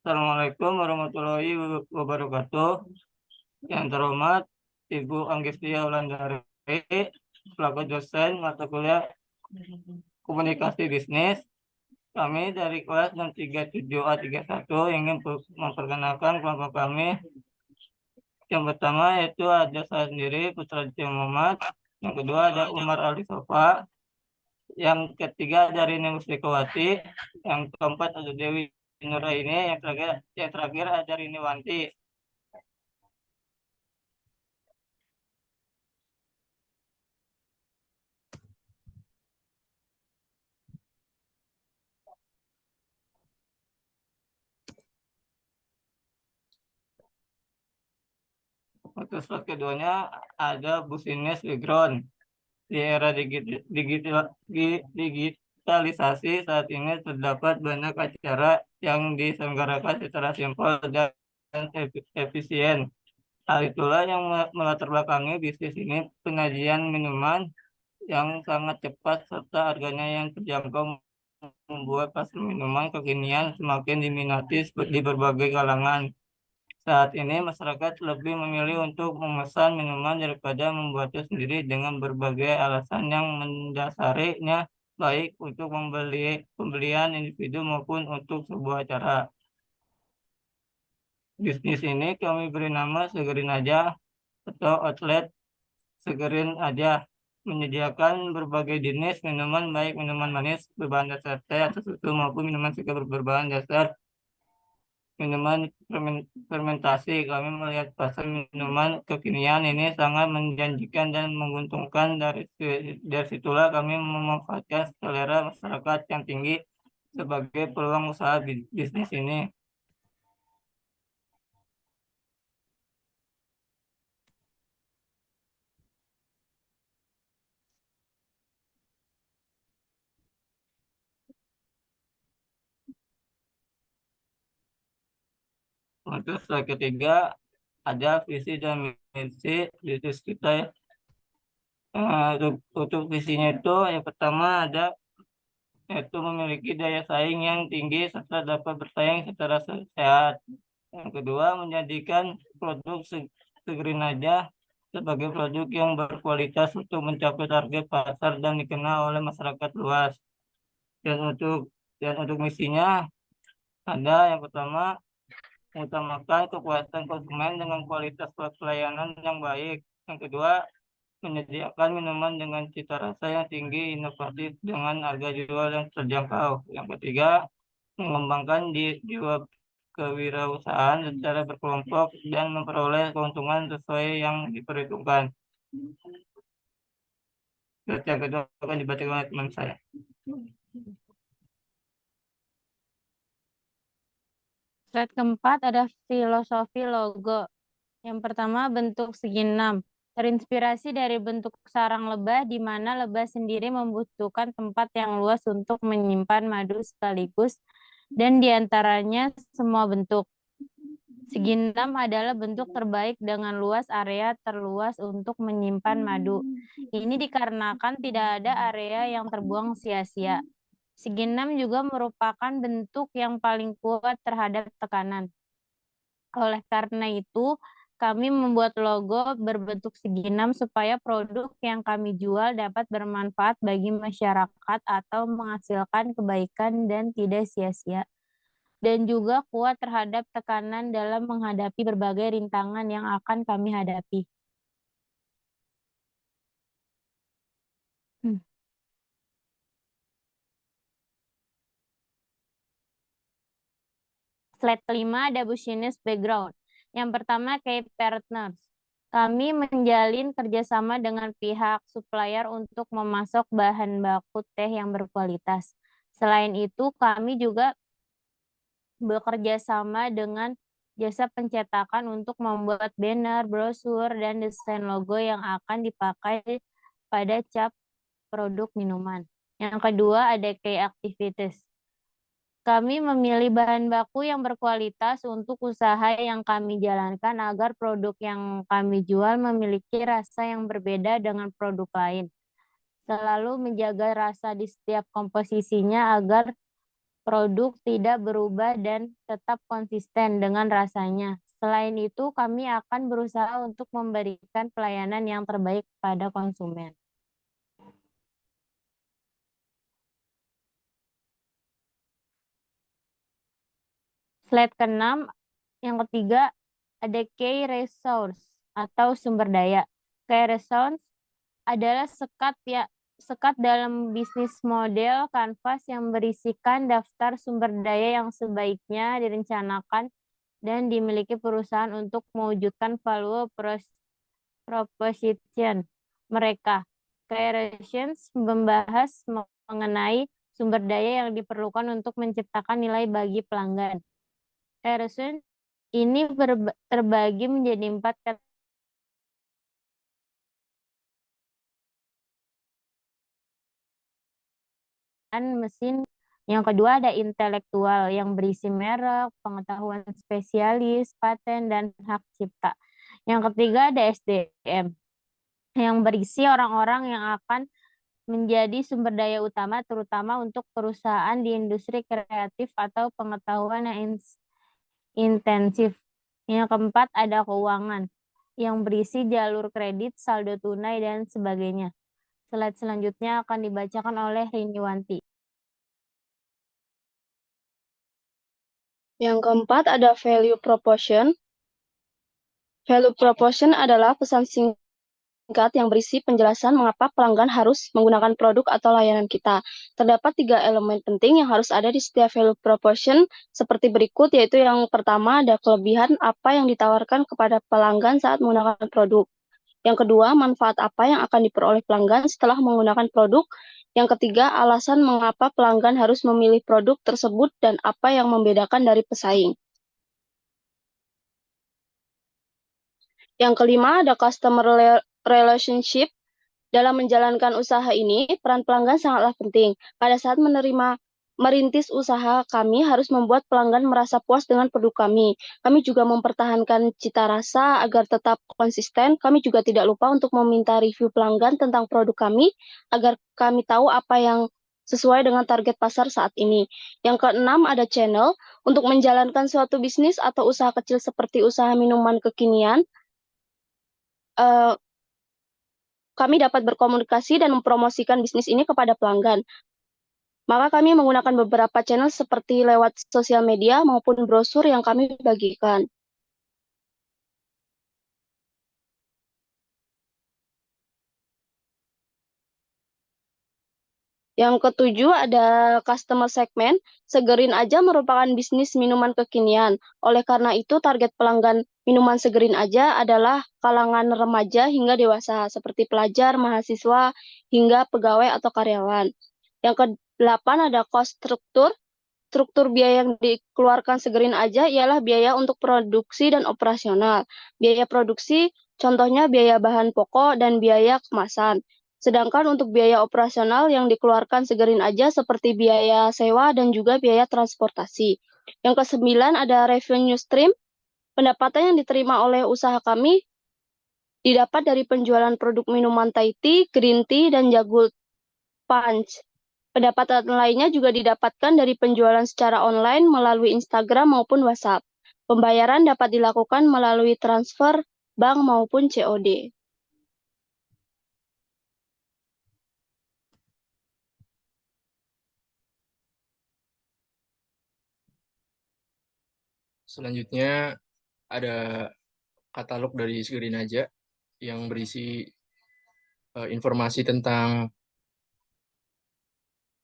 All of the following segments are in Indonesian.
Assalamualaikum warahmatullahi wabarakatuh. Yang terhormat Ibu Anggistia Wulandari, selaku dosen mata kuliah Komunikasi Bisnis. Kami dari kelas 637A31 ingin memperkenalkan kelompok kami. Yang pertama yaitu ada saya sendiri, Putra Jaya Muhammad. Yang kedua ada Umar Ali Sofa. Yang ketiga ada Rini Muslikawati. Yang keempat ada Dewi Nuraini. Yang terakhir ada Rini Wanti. Untuk slide keduanya ada business background. Di era digitalisasi saat ini terdapat banyak acara yang diselenggarakan secara simpel dan efisien. Hal itulah yang melatar belakangi bisnis ini, penyajian minuman yang sangat cepat serta harganya yang terjangkau membuat pasar minuman kekinian semakin diminati di berbagai kalangan. Saat ini masyarakat lebih memilih untuk memesan minuman daripada membuatnya sendiri dengan berbagai alasan yang mendasarinya, baik untuk pembelian individu maupun untuk sebuah acara. Bisnis ini kami beri nama Segerin Aja atau outlet Segerin Aja, menyediakan berbagai jenis minuman, baik minuman manis berbahan dasar teh atau susu maupun minuman segar berbahan dasar minuman fermentasi. Kami melihat pasar minuman kekinian ini sangat menjanjikan dan menguntungkan. Dari situlah kami memanfaatkan selera masyarakat yang tinggi sebagai peluang usaha bisnis ini. Untuk slide ketiga ada visi dan misi bisnis kita ya. Untuk visinya itu yang pertama ada yaitu memiliki daya saing yang tinggi serta dapat bersaing secara sehat. Yang kedua, menjadikan produk Segerin Aja sebagai produk yang berkualitas untuk mencapai target pasar dan dikenal oleh masyarakat luas. Dan untuk misinya ada yang pertama, mengutamakan kepuasan konsumen dengan kualitas pelayanan yang baik. Yang kedua, menyediakan minuman dengan cita rasa yang tinggi, inovatif dengan harga jual yang terjangkau. Yang ketiga, mengembangkan jiwa kewirausahaan secara berkelompok dan memperoleh keuntungan sesuai yang diperhitungkan. Yang kedua akan dibacakan oleh teman saya. Slide keempat ada filosofi logo. Yang pertama, bentuk segi 6. Terinspirasi dari bentuk sarang lebah, di mana lebah sendiri membutuhkan tempat yang luas untuk menyimpan madu sekaligus, dan diantaranya semua bentuk. Segi 6 adalah bentuk terbaik dengan luas area terluas untuk menyimpan madu. Ini dikarenakan tidak ada area yang terbuang sia-sia. Segi 6 juga merupakan bentuk yang paling kuat terhadap tekanan. Oleh karena itu, kami membuat logo berbentuk segi 6 supaya produk yang kami jual dapat bermanfaat bagi masyarakat atau menghasilkan kebaikan dan tidak sia-sia. Dan juga kuat terhadap tekanan dalam menghadapi berbagai rintangan yang akan kami hadapi. Slide kelima ada business background. Yang pertama, key partners. Kami menjalin kerjasama dengan pihak supplier untuk memasok bahan baku teh yang berkualitas. Selain itu, kami juga bekerja sama dengan jasa pencetakan untuk membuat banner, brosur, dan desain logo yang akan dipakai pada cap produk minuman. Yang kedua ada key activities. Kami memilih bahan baku yang berkualitas untuk usaha yang kami jalankan agar produk yang kami jual memiliki rasa yang berbeda dengan produk lain. Selalu menjaga rasa di setiap komposisinya agar produk tidak berubah dan tetap konsisten dengan rasanya. Selain itu, kami akan berusaha untuk memberikan pelayanan yang terbaik pada konsumen. Slide ke-6, yang ketiga ada key resource atau sumber daya. Key resource adalah sekat dalam bisnis model Canvas yang berisikan daftar sumber daya yang sebaiknya direncanakan dan dimiliki perusahaan untuk mewujudkan value proposition mereka. Creations membahas mengenai sumber daya yang diperlukan untuk menciptakan nilai bagi pelanggan. Creation ini terbagi menjadi 4 kategori. Mesin. Yang kedua ada intelektual yang berisi merek, pengetahuan spesialis, paten, dan hak cipta. Yang ketiga ada SDM yang berisi orang-orang yang akan menjadi sumber daya utama terutama untuk perusahaan di industri kreatif atau pengetahuan yang intensif. Yang keempat ada keuangan yang berisi jalur kredit, saldo tunai, dan sebagainya. Slide selanjutnya akan dibacakan oleh Riniwanti. Yang keempat ada value proposition. Value proposition adalah pesan singkat yang berisi penjelasan mengapa pelanggan harus menggunakan produk atau layanan kita. Terdapat 3 elemen penting yang harus ada di setiap value proposition seperti berikut, yaitu yang pertama ada kelebihan apa yang ditawarkan kepada pelanggan saat menggunakan produk. Yang kedua, manfaat apa yang akan diperoleh pelanggan setelah menggunakan produk. Yang ketiga, alasan mengapa pelanggan harus memilih produk tersebut dan apa yang membedakan dari pesaing. Yang kelima, ada customer relationship. Dalam menjalankan usaha ini, peran pelanggan sangatlah penting. Pada saat merintis usaha, kami harus membuat pelanggan merasa puas dengan produk kami. Kami juga mempertahankan cita rasa agar tetap konsisten. Kami juga tidak lupa untuk meminta review pelanggan tentang produk kami, agar kami tahu apa yang sesuai dengan target pasar saat ini. Yang keenam, ada channel. Untuk menjalankan suatu bisnis atau usaha kecil seperti usaha minuman kekinian, kami dapat berkomunikasi dan mempromosikan bisnis ini kepada pelanggan. Maka kami menggunakan beberapa channel seperti lewat sosial media maupun brosur yang kami bagikan. Yang ketujuh ada customer segment. Segerin Aja merupakan bisnis minuman kekinian. Oleh karena itu, target pelanggan minuman Segerin Aja adalah kalangan remaja hingga dewasa, seperti pelajar, mahasiswa, hingga pegawai atau karyawan. Yang ke-8 ada cost struktur. Struktur biaya yang dikeluarkan Segerin Aja ialah biaya untuk produksi dan operasional. Biaya produksi, contohnya biaya bahan pokok dan biaya kemasan. Sedangkan untuk biaya operasional yang dikeluarkan Segerin Aja seperti biaya sewa dan juga biaya transportasi. Yang ke-9 ada revenue stream. Pendapatan yang diterima oleh usaha kami didapat dari penjualan produk minuman Thai tea, green tea, dan Yakult Punch. Pendapatan lainnya juga didapatkan dari penjualan secara online melalui Instagram maupun WhatsApp. Pembayaran dapat dilakukan melalui transfer bank maupun COD. Selanjutnya ada katalog dari Segerin Aja yang berisi informasi tentang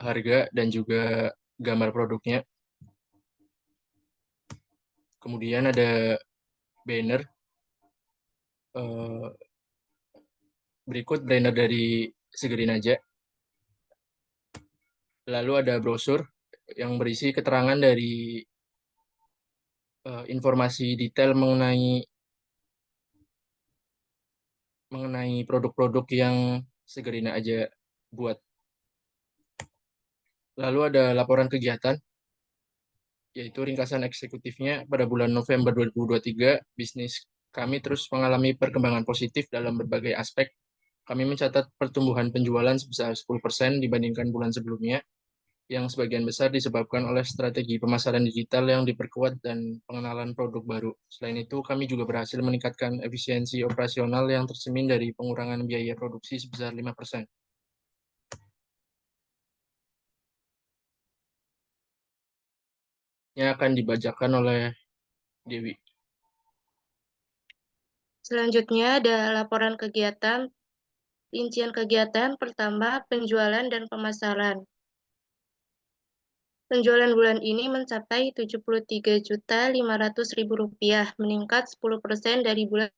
harga dan juga gambar produknya. Kemudian ada banner. Berikut banner dari Segerin Aja. Lalu ada brosur yang berisi keterangan dari informasi detail mengenai produk-produk yang Segerin Aja buat. Lalu ada laporan kegiatan, yaitu ringkasan eksekutifnya pada bulan November 2023, bisnis kami terus mengalami perkembangan positif dalam berbagai aspek. Kami mencatat pertumbuhan penjualan sebesar 10% dibandingkan bulan sebelumnya. yang sebagian besar disebabkan oleh strategi pemasaran digital yang diperkuat dan pengenalan produk baru. Selain itu, kami juga berhasil meningkatkan efisiensi operasional yang tercermin dari pengurangan biaya produksi sebesar 5%. Yang akan dibacakan oleh Dewi. Selanjutnya ada laporan kegiatan. Rincian kegiatan pertama, penjualan dan pemasaran. Penjualan bulan ini mencapai Rp73.500.000, meningkat 10% dari bulan.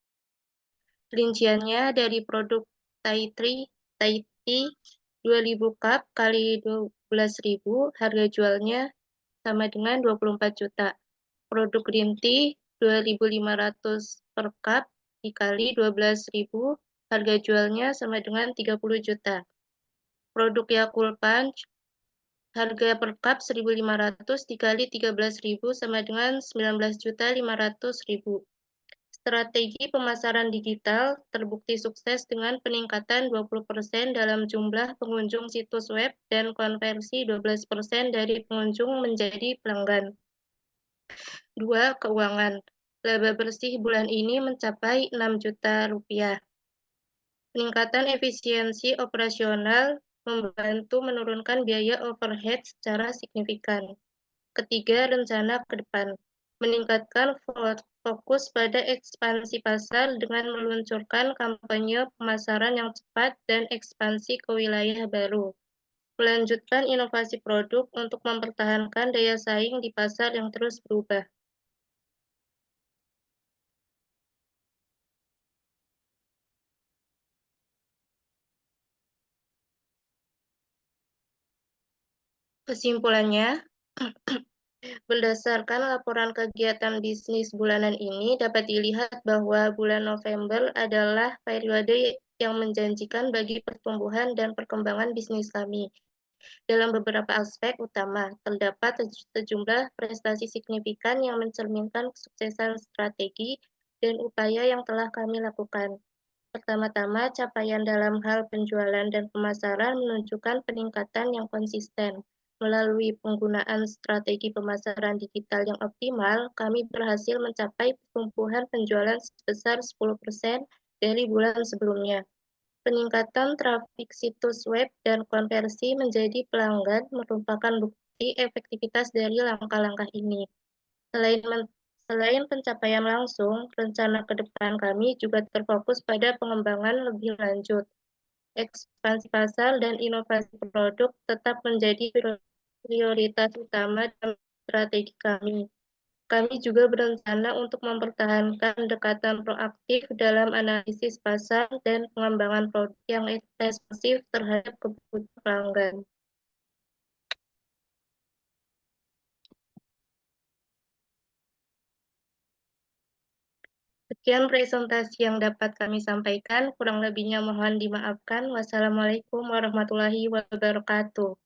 Rinciannya dari produk Thai Tea 2.000 cup kali 12.000, harga jualnya sama dengan 24 juta. Produk Green Tea 2.500 per cup dikali 12.000, harga jualnya sama dengan 30 juta. Produk Yakult Punch, harga per cup 1.500 dikali 13.000 sama dengan 19.500.000. Strategi pemasaran digital terbukti sukses dengan peningkatan 20% dalam jumlah pengunjung situs web dan konversi 12% dari pengunjung menjadi pelanggan. 2. Keuangan. Laba bersih bulan ini mencapai Rp6 juta. Peningkatan efisiensi operasional membantu menurunkan biaya overhead secara signifikan. Ketiga, rencana ke depan. Meningkatkan fokus pada ekspansi pasar dengan meluncurkan kampanye pemasaran yang cepat dan ekspansi ke wilayah baru. Melanjutkan inovasi produk untuk mempertahankan daya saing di pasar yang terus berubah. Kesimpulannya, berdasarkan laporan kegiatan bisnis bulanan ini, dapat dilihat bahwa bulan November adalah periode yang menjanjikan bagi pertumbuhan dan perkembangan bisnis kami. Dalam beberapa aspek utama, terdapat sejumlah prestasi signifikan yang mencerminkan kesuksesan strategi dan upaya yang telah kami lakukan. Pertama-tama, capaian dalam hal penjualan dan pemasaran menunjukkan peningkatan yang konsisten. Melalui penggunaan strategi pemasaran digital yang optimal, kami berhasil mencapai pertumbuhan penjualan sebesar 10% dari bulan sebelumnya. Peningkatan trafik situs web dan konversi menjadi pelanggan merupakan bukti efektivitas dari langkah-langkah ini. Selain pencapaian langsung, rencana ke depan kami juga terfokus pada pengembangan lebih lanjut. Ekspansi pasar dan inovasi produk tetap menjadi prioritas utama dalam strategi kami. Kami juga berencana untuk mempertahankan pendekatan proaktif dalam analisis pasar dan pengembangan produk yang responsif terhadap kebutuhan pelanggan. Sekian presentasi yang dapat kami sampaikan, kurang lebihnya mohon dimaafkan. Wassalamualaikum warahmatullahi wabarakatuh.